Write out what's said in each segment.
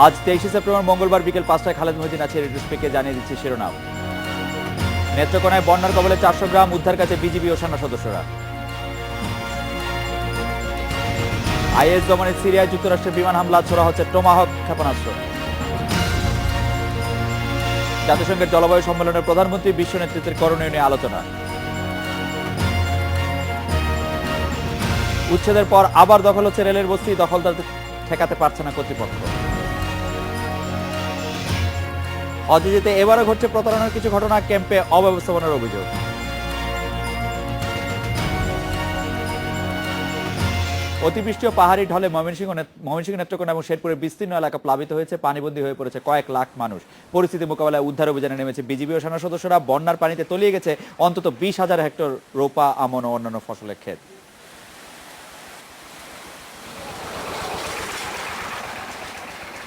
আজ 23 সেপ্টেম্বর মঙ্গলবার বিকেল 5টায় খালেদ মহিউদ্দিন আছে রেডিও স্পিকে জানিয়ে দিচ্ছে শিরোনাম। নেত্রকোনায় বন্যার কবলে 400 গ্রাম, উদ্ধার কাছে বিজিবি ও সেনা সদস্যরা। আইএস দমনে সিরিয়ায় যুক্তরাষ্ট্রের বিমান হামলা, ছোড়া হচ্ছে টোমাহক ক্ষেপণাস্ত্র। জাতিসংঘের জলবায়ু সম্মেলনের প্রধানমন্ত্রী বিশ্ব নেতৃত্বের করণীয় নিয়ে আলোচনা। উচ্ছেদের পর আবার দখল হচ্ছে রেলের বস্তি, দখলদারদের ঠেকাতে পারছে না কর্তৃপক্ষ। হজে যেতে এবারও ঘটছে প্রতারণার কিছু ঘটনা, ক্যাম্পে অব্যবস্থাপনার অভিযোগ। অতিবৃষ্টি ও পাহাড়ি ঢলে ময়মনসিংহ, নেত্রকোনা এবং শেরপুরের বিস্তীর্ণ এলাকা প্লাবিত হয়েছে, পানিবন্দী হয়ে পড়েছে কয়েক লাখ মানুষ। পরিস্থিতি মোকাবেলায় উদ্ধার অভিযানে নেমেছে বিজিবি ও সেনা সদস্যরা। বন্যার পানিতে তলিয়ে গেছে অন্তত 20,000 হেক্টর রোপা, আমন ও অন্যান্য ফসলের ক্ষেত।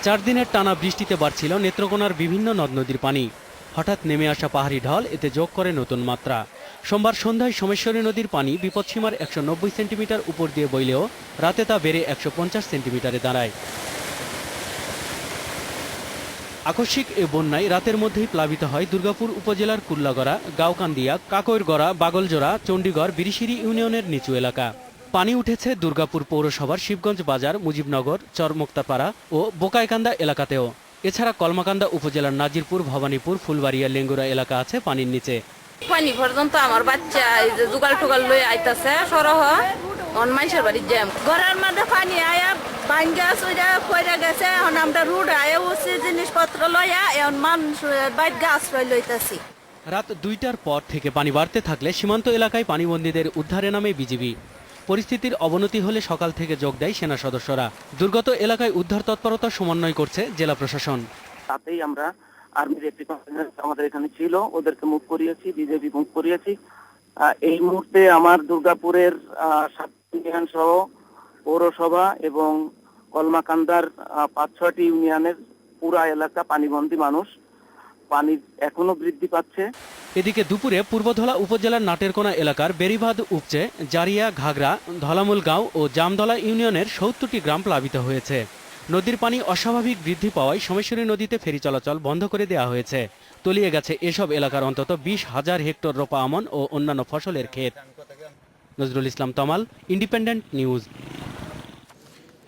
4 দিনের টানা বৃষ্টিতে বাড়ছিল নেত্রকোনার বিভিন্ন নদ নদীর পানি। হঠাৎ নেমে আসা পাহাড়ি ঢল এতে যোগ করে নতুন মাত্রা। সোমবার সন্ধ্যায় সোমেশ্বরী নদীর পানি বিপদসীমার 190 সেন্টিমিটার উপর দিয়ে বইলেও রাতে তা বেড়ে 150 সেন্টিমিটারে দাঁড়ায়। আকস্মিক এ বন্যায় রাতের মধ্যেই প্লাবিত হয় দুর্গাপুর উপজেলার কুল্লাগড়া, গাওকান্দিয়া, কাকইরগড়া, বাগলজোড়া, চণ্ডীগড়, বিরিশিরি ইউনিয়নের নিচু এলাকা। পানি উঠেছে দুর্গাপুর পৌরসভার শিবগঞ্জ বাজার, মুজিবনগর, চরমোক্তাপাড়া ও বোকাইকান্দা এলাকাতেও। এছাড়া কলমাকান্দা উপজেলার নাজিরপুর, ভবানীপুর, ফুলবাড়িয়া, লেঙ্গুরা এলাকা আছে পানির নিচে। পানি পর্যন্ত আমার বাচ্চা এই যে জুগাল টুগাল লই আইতাছে সরহ মানুষের বাড়ির জ্যাম ঘরের মধ্যে পানি আয়া ভাঙ্গা চুইরা কইরা গেছে। এখন আমরা রুড আয়া উঠছি জিনিসপত্র লইয়া এখন মানুষ বাইর গাছ লইতাছি। রাত 2টার পর থেকে পানি বাড়তে থাকলে সীমান্ত এলাকায় পানিবন্দীদের উদ্ধারে নামে বিজিবি। পরিস্থিতির অবনতি হলে সকাল থেকে যোগ দেয় সেনা সদস্যরা। দুর্গত এলাকায় উদ্ধার তৎপরতা সমন্বয় করছে জেলা প্রশাসন। তাতেই আমরা আর্মির একটি কনটিনজেন্ট আমাদের এখানে ছিল, ওদেরকে মুভ করিয়েছি, বিজেপি মুভ করিয়েছি। এই মুহূর্তে আমার দুর্গাপুরের 7 ইউনিয়ন সহ পৌরসভা এবং কলমাকান্দার 5-6টি ইউনিয়নের পুরা এলাকা পানিবন্দী মানুষ। পানি এখনো বৃদ্ধি পাচ্ছে। এদিকে দুপুরে পূর্বধলা উপজেলার নাটেরকোনা এলাকার বেরিবাঁধ উপচে জারিয়া, ঘাগড়া, ধলামুল গাঁও ও জামদলা ইউনিয়নের 70টি গ্রাম প্লাবিত হয়েছে। নদীর পানি অস্বাভাবিক বৃদ্ধি পাওয়ায় সোমেশ্বরী নদীতে ফেরি চলাচল বন্ধ করে দেওয়া হয়েছে। তলিয়ে গেছে এসব এলাকার অন্তত 20,000 হেক্টর রোপা, আমন ও অন্যান্য ফসলের ক্ষেত। নজরুল ইসলাম তমাল, ইন্ডিপেন্ডেন্ট নিউজ।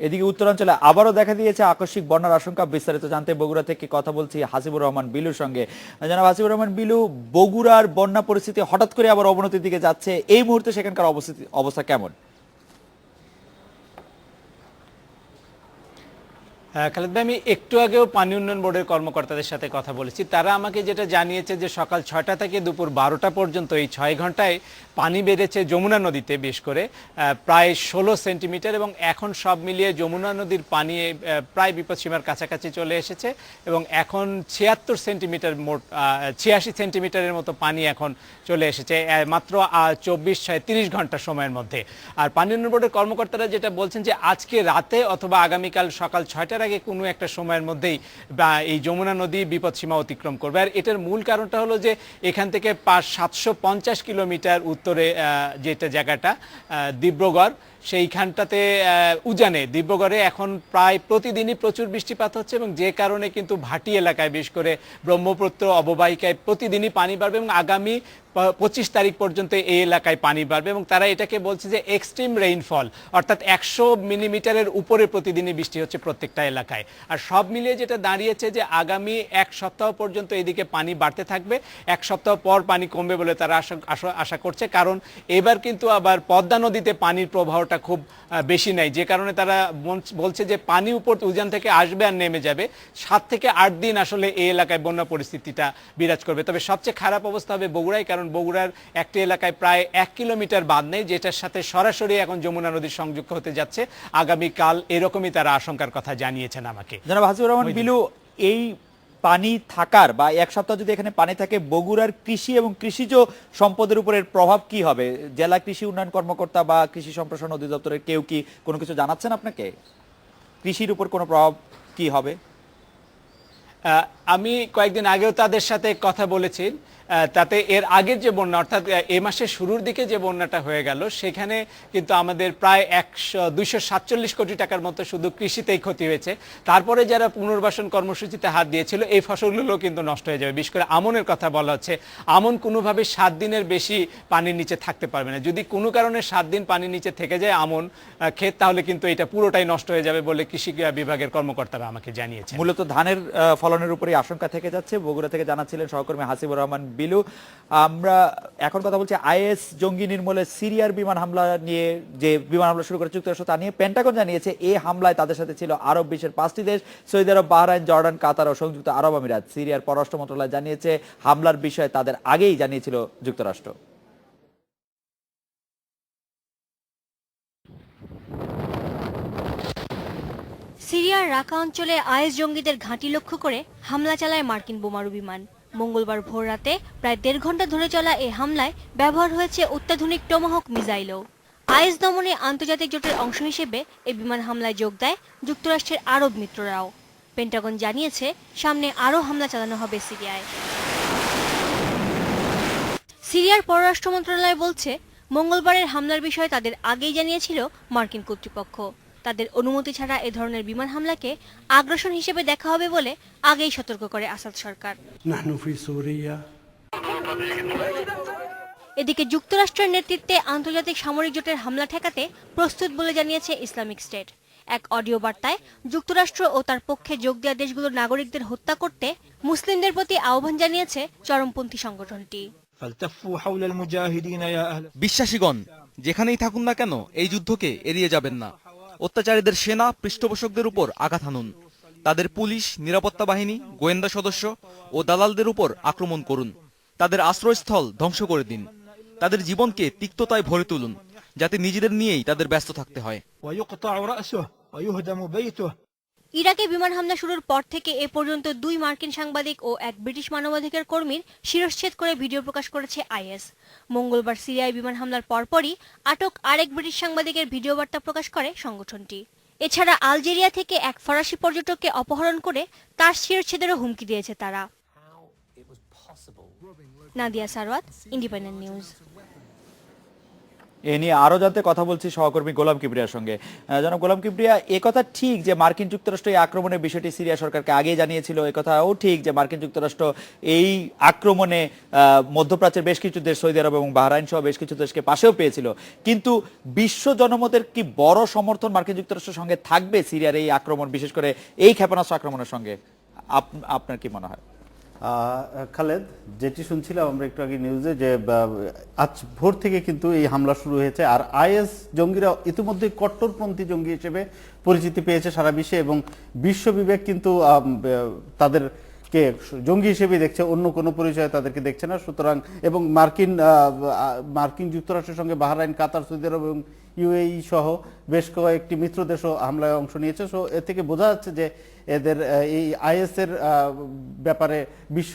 এদিকে উত্তরাঞ্চলে আবারও দেখা দিয়েছে আকস্মিক বন্যার আশঙ্কা। বিস্তারিত জানতে বগুড়া থেকে কথা বলছি হাসিবুর রহমান বিলুর সঙ্গে। জানাব হাসিবুর রহমান বিলু, বগুড়ার বন্যা পরিস্থিতি হঠাৎ করে আবার অবনতির দিকে যাচ্ছে, এই মুহূর্তে সেখানকার অবস্থা কেমন? খালেদ ভাই, আমি একটু আগেও পানি উন্নয়ন বোর্ডের কর্মকর্তাদের সাথে কথা বলেছি। তারা আমাকে যেটা জানিয়েছে যে সকাল 6টা থেকে দুপুর 12টা পর্যন্ত এই 6 ঘন্টায় পানি বেড়েছে যমুনা নদীতে বেশ করে প্রায় 16 সেন্টিমিটার, এবং এখন সব মিলিয়ে যমুনা নদীর পানি প্রায় বিপদসীমার কাছাকাছি চলে এসেছে এবং এখন 76 সেন্টিমিটার, মোট 86 সেন্টিমিটারের মতো পানি এখন চলে এসেছে মাত্র 24-30 ঘন্টা সময়ের মধ্যে। আর পানি উন্নয়ন বোর্ডের কর্মকর্তারা যেটা বলছেন যে আজকে রাতে অথবা আগামীকাল সকাল 6টার আগে কোনো একটা সময়ের মধ্যেই এই যমুনা নদী বিপদসীমা অতিক্রম করবে। আর এটার মূল কারণটা হলো যে এখান থেকে 750 কিলোমিটার উত্তরে যেটা জায়গাটা দিব্রগড়, সেইখানটাতে উজানে দিব্রগড়ে এখন প্রায় প্রতিদিনই প্রচুর বৃষ্টিপাত হচ্ছে এবং যে কারণে কিন্তু ভাটি এলাকায় বিশেষ করে ব্রহ্মপুত্র অববাহিকায় প্রতিদিনই পানি বাড়বে এবং আগামী 25 তারিখ পর্যন্ত এই এলাকায় পানি বাড়বে। এবং তারা এটাকে বলছে যে এক্সট্রিম রেইনফল, অর্থাৎ 100 মিলিমিটারের উপরে প্রতিদিনই বৃষ্টি হচ্ছে প্রত্যেকটা এলাকায়। আর সব মিলিয়ে যেটা দাঁড়িয়েছে যে আগামী 1 সপ্তাহ পর্যন্ত এদিকে পানি বাড়তে থাকবে, 1 সপ্তাহ পর পানি কমবে বলে তারা আশা করছে। কারণ এবার কিন্তু আবার পদ্মা নদীতে পানির প্রবাহটা খুব বেশি নাই, যে কারণে তারা বলছে যে পানি উপর উজান থেকে আসবে আর নেমে যাবে। 7 থেকে 8 দিন আসলে এই এলাকায় বন্যা পরিস্থিতিটা বিরাজ করবে। তবে সবচেয়ে খারাপ অবস্থা হবে বগুড়ায়, কারণ বগুড়ার একটি এলাকায় প্রায় 1 কিলোমিটার বাঁধ নেই, যেটার সাথে সরাসরি এখন যমুনা নদীর সংযুক্ত হতে যাচ্ছে আগামীকাল, এরকমই তারা আশঙ্কার কথা জানিয়েছেন আমাকে। জানাব হাসিবুর রহমান বিলু, এই পানি থাকার বা 1 সপ্তাহ যদি এখানে পানি থাকে, বগুড়ার কৃষি এবং কৃষিজ সম্পদের উপরের প্রভাব কি হবে? জেলা কৃষি উন্নয়ন কর্মকর্তা বা কৃষি সম্প্রসারণ অধিদপ্তরের কেউ কি কোনো কিছু জানাচ্ছেন আপনাকে? কৃষির উপর কোনো প্রভাব কি হবে? আমি কয়েকদিন আগেও তাদের সাথে কথা বলেছি। তাতে এর আগের যে বন্যা অর্থাৎ এ মাসের শুরুর দিকে যে বন্যাটা হয়ে গেল সেখানে কিন্তু আমাদের প্রায় 247 কোটি টাকার মতো শুধু কৃষিতেই ক্ষতি হয়েছে। তারপরে যারা পুনর্বাসন কর্মসূচিতে হাত দিয়েছিল এই ফসলগুলো কিন্তু নষ্ট হয়ে যাবে। বিশেষ করে আমনের কথা বলা হচ্ছে, আমন কোনোভাবে 7 দিনের বেশি পানির নিচে থাকতে পারবে না। যদি কোনো কারণে 7 দিন পানির নিচে থেকে যায় আমন ক্ষেত, তাহলে কিন্তু এটা পুরোটাই নষ্ট হয়ে যাবে বলে কৃষি বিভাগের কর্মকর্তারা আমাকে জানিয়েছে। মূলত ধানের ফলনের উপরেই আশঙ্কা থেকে যাচ্ছে। বগুড়া থেকে জানাচ্ছিলেন সহকর্মী হাসিবুর রহমান বিলু। আমরা এখন কথা বলছি আইএস জঙ্গি নির্মূলে সিরিয়ার বিমান হামলা নিয়ে, যে বিমান হামলা শুরু করে যুক্তরাষ্ট্র, তা নিয়ে পেন্টাগন জানিয়েছে এই হামলায় তাদের সাথে ছিল আরব বিশ্বের 5টি দেশ, সৌদি আরব, বাহরাইন, জর্ডান, কাতার ও সংযুক্ত আরব আমিরাত। সিরিয়ার পররাষ্ট্র মন্ত্রণালয় জানিয়েছে হামলার বিষয়ে তাদের আগেই জানিয়েছিল যুক্তরাষ্ট্র। সিরিয়ার রাকা অঞ্চলে আইএস জঙ্গিদের ঘাঁটি লক্ষ্য করে হামলা চালায় মার্কিন বোমারু বিমান। মঙ্গলবার ভোররাতে প্রায় 1.5 ঘন্টা ধরে চলা এই হামলায় ব্যবহার হয়েছে অত্যাধুনিক টমাহক মিসাইলও। আইএস দমনে আন্তর্জাতিক জোটের অংশ হিসেবে এই বিমান হামলায় যোগ দেয় যুক্তরাষ্ট্রের আরব মিত্ররাও। পেন্টাগন জানিয়েছে সামনে আরও হামলা চালানো হবে সিরিয়ায়। সিরিয়ার পররাষ্ট্র মন্ত্রণালয় বলছে মঙ্গলবারের হামলার বিষয়ে তাদের আগেই জানিয়েছিল মার্কিন কর্তৃপক্ষ। তাদের অনুমতি ছাড়া এ ধরনের বিমান হামলাকে আগ্রাসন হিসেবে দেখা হবে বলে আগেই সতর্ক করে আসাদ সরকার। এদিকে যুক্তরাষ্ট্রের নেতৃত্বে আন্তর্জাতিক সামরিক জোটের হামলা ঠেকাতে প্রস্তুত বলে জানিয়েছে ইসলামিক স্টেট। এক অডিও বার্তায় যুক্তরাষ্ট্র ও তার পক্ষে যোগ দেওয়া দেশগুলোর নাগরিকদের হত্যা করতে মুসলিমদের প্রতি আহ্বান জানিয়েছে চরমপন্থী সংগঠনটি। বিশ্বাসীগণ যেখানেই থাকুন না কেন এই যুদ্ধকে এড়িয়ে যাবেন না। অত্যাচারীদের সেনা পৃষ্ঠপোষকদের উপর আঘাত হানুন। তাদের পুলিশ, নিরাপত্তা বাহিনী, গোয়েন্দা সদস্য ও দালালদের উপর আক্রমণ করুন। তাদের আশ্রয়স্থল ধ্বংস করে দিন। তাদের জীবনকে তিক্ততায় ভরে তুলুন, যাতে নিজেদের নিয়েই তাদের ব্যস্ত থাকতে হয়। ইরাকে বিমান হামলা শুরুর পর থেকে এ পর্যন্ত 2 মার্কিন সাংবাদিক ও এক ব্রিটিশ মানবাধিকার কর্মীর শিরশ্ছেদ করে ভিডিও প্রকাশ করেছে আইএস। মঙ্গলবার সিরিয়ায় বিমান হামলার পরপরই আটক আরেক ব্রিটিশ সাংবাদিকের ভিডিও বার্তা প্রকাশ করে সংগঠনটি। এছাড়া আলজেরিয়া থেকে এক ফরাসি পর্যটককে অপহরণ করে তার শিরচ্ছেদেরও হুমকি দিয়েছে তারা। Nadia Sarwat, independent news. এ নিয়ে আরো জানতে কথা বলছি সহকর্মী গোলাম কিবরিয়ার সঙ্গে। জনাব গোলাম কিবরিয়া, একথা ঠিক যে মার্কিন যুক্তরাষ্ট্র এই আক্রমণের বিষয়টি সিরিয়া সরকারকে আগেই জানিয়েছিল, একথাও ঠিক যে মার্কিন যুক্তরাষ্ট্র এই আক্রমণে মধ্যপ্রাচ্যের বেশ কিছু দেশ, সৌদি আরব এবং বাহরাইন সহ বেশ কিছু দেশকে পাশেও পেয়েছিল। কিন্তু বিশ্ব জনমতের কি বড় সমর্থন মার্কিন যুক্তরাষ্ট্রের সঙ্গে থাকবে সিরিয়ার এই আক্রমণ, বিশেষ করে এই ক্ষেপণাস্ত্র আক্রমণের সঙ্গে? আপনার কি মনে হয়? খালেদ, যেটি শুনছিলাম আমরা একটু আগে নিউজে, যে আজ ভোর থেকে কিন্তু এই হামলা শুরু হয়েছে। আর আইএস জঙ্গিরা ইতিমধ্যে কট্টরপন্থী জঙ্গি হিসেবে পরিচিতি পেয়েছে সারা বিশ্বে, এবং বিশ্ব বিবেক কিন্তু তাদেরকে জঙ্গি হিসেবে দেখছে, অন্য কোনো পরিচয়ে তাদেরকে দেখছে না। সুতরাং এবং মার্কিন যুক্তরাষ্ট্রের সঙ্গে বাহরাইন, কাতার, সৌদি আরব এবং ইউএই সহ বেশ কয়েকটি মিত্র দেশও হামলায় অংশ নিয়েছে। সো এ থেকে বোঝা যাচ্ছে যে এদের এই আইএস এর ব্যাপারে বিশ্ব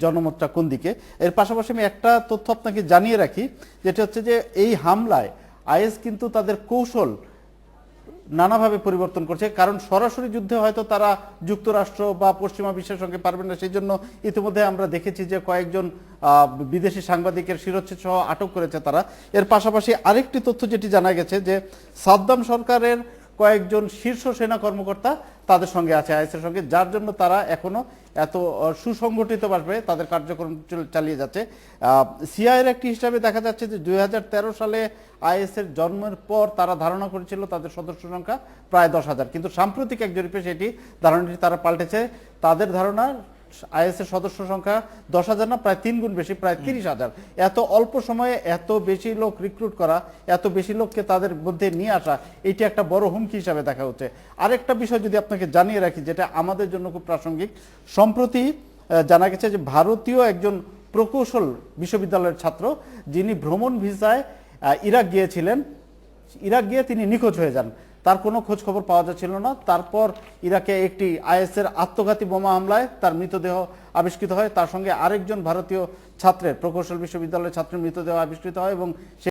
জনমতটা কোন দিকে। এর পাশাপাশি আমি একটা তথ্য আপনাকে জানিয়ে রাখি, যেটা হচ্ছে যে এই হামলায় আইএস কিন্তু তাদের কৌশল নানাভাবে পরিবর্তন করছে। কারণ সরাসরি যুদ্ধে হয়তো তারা যুক্তরাষ্ট্র বা পশ্চিমা বিশ্বের সঙ্গে পারবেন না, সেই জন্য ইতিমধ্যে আমরা দেখেছি যে কয়েকজন বিদেশি সাংবাদিকের শিরচ্ছেদ সহ আটক করেছে তারা। এর পাশাপাশি আরেকটি তথ্য যেটি জানা গেছে যে সাদ্দাম সরকারের কয়েকজন শীর্ষ সেনা কর্মকর্তা তাদের সঙ্গে আছে আইএসের সঙ্গে, যার জন্য তারা এখনো এত সুসংগঠিতভাবে তাদের কার্যক্রম চালিয়ে যাচ্ছে। সিআইএর একটি হিসাবে দেখা যাচ্ছে যে 2013 সালে আইএসের জন্মের পর তারা ধারণা করেছিল তাদের সদস্য সংখ্যা প্রায় 10,000, কিন্তু সাম্প্রতিক এক জরিপে সেটি ধারণাটি তারা পাল্টেছে। তাদের ধারণা আইএসের সদস্য সংখ্যা 10,000 না, প্রায় 3 গুণ বেশি, প্রায় 30,000। এত অল্প সময়ে এত বেশি লোক রিক্রুট করা, এত বেশি লোককে তাদের মধ্যে নিয়ে আসা, এটি একটা বড় হুমকি হিসাবে দেখা হচ্ছে। আরেকটা বিষয় যদি আপনাকে জানিয়ে রাখি, যেটা আমাদের জন্য খুব প্রাসঙ্গিক, সম্প্রতি জানা গেছে যে ভারতীয় একজন প্রকৌশল বিশ্ববিদ্যালয়ের ছাত্র, যিনি ভ্রমণ ভিসায় ইরাক গিয়েছিলেন, ইরাক গিয়ে তিনি নিখোঁজ হয়ে যান। তার কোনো খোঁজ খবর পাওয়া যাচ্ছিল না। তারপর ইরাকে একটি আইএসের আত্মঘাতী বোমা হামলায় তার মৃতদেহ আবিষ্কৃত হয়। তার সঙ্গে আরেকজন ভারতীয় ছাত্রের, প্রকৌশল বিশ্ববিদ্যালয়ের ছাত্রের মৃতদেহ আবিষ্কৃত হয় এবং